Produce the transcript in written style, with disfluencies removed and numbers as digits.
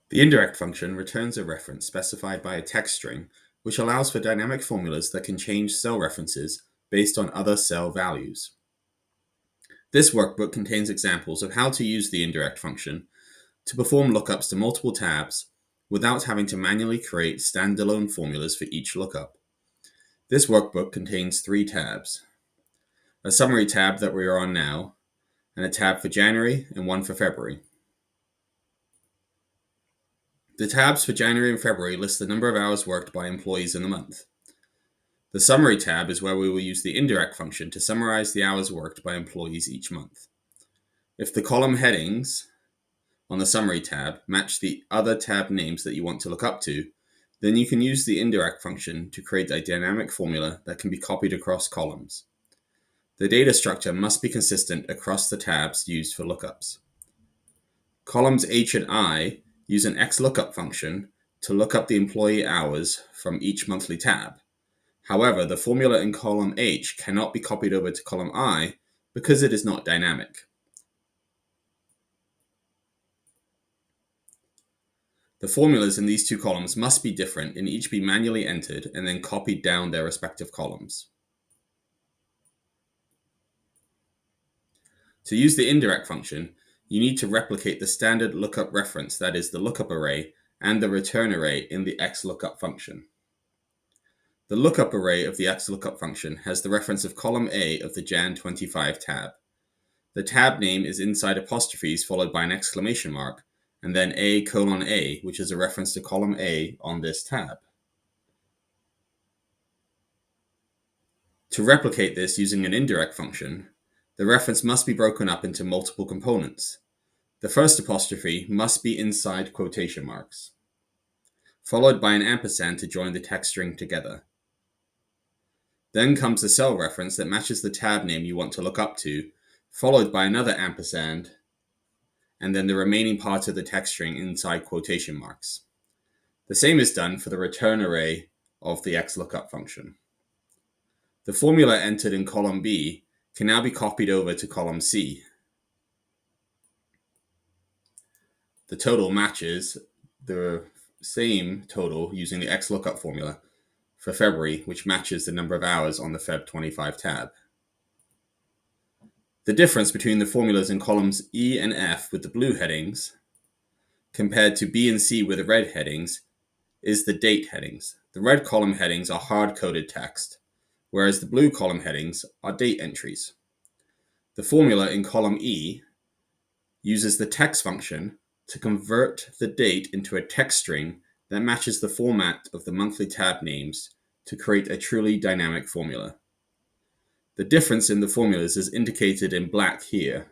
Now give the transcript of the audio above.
The indirect function returns a reference specified by a text string, which allows for dynamic formulas that can change cell references based on other cell values. This workbook contains examples of how to use the indirect function to perform lookups to multiple tabs without having to manually create standalone formulas for each lookup. This workbook contains 3 tabs: a summary tab that we are on now, and a tab for January and one for February. The tabs for January and February list the number of hours worked by employees in the month. The summary tab is where we will use the indirect function to summarize the hours worked by employees each month. If the column headings on the summary tab match the other tab names that you want to look up to, then you can use the indirect function to create a dynamic formula that can be copied across columns. The data structure must be consistent across the tabs used for lookups. Columns H and I use an XLOOKUP function to look up the employee hours from each monthly tab. However, the formula in column H cannot be copied over to column I because it is not dynamic. The formulas in these two columns must be different and each be manually entered and then copied down their respective columns. To use the indirect function, you need to replicate the standard lookup reference, that is, the lookup array, and the return array in the XLOOKUP function. The lookup array of the XLOOKUP function has the reference of column A of the Jan 25 tab. The tab name is inside apostrophes followed by an exclamation mark, and then A:A, which is a reference to column A on this tab. To replicate this using an indirect function, the reference must be broken up into multiple components. The first apostrophe must be inside quotation marks, followed by an ampersand to join the text string together. Then comes the cell reference that matches the tab name you want to look up to, followed by another ampersand, and then the remaining part of the text string inside quotation marks. The same is done for the return array of the XLOOKUP function. The formula entered in column B can now be copied over to column C. The total matches the same total using the XLOOKUP formula for February, which matches the number of hours on the Feb 25 tab. The difference between the formulas in columns E and F with the blue headings compared to B and C with the red headings is the date headings. The red column headings are hard-coded text, whereas the blue column headings are date entries. The formula in column E uses the text function to convert the date into a text string that matches the format of the monthly tab names to create a truly dynamic formula. The difference in the formulas is indicated in black here.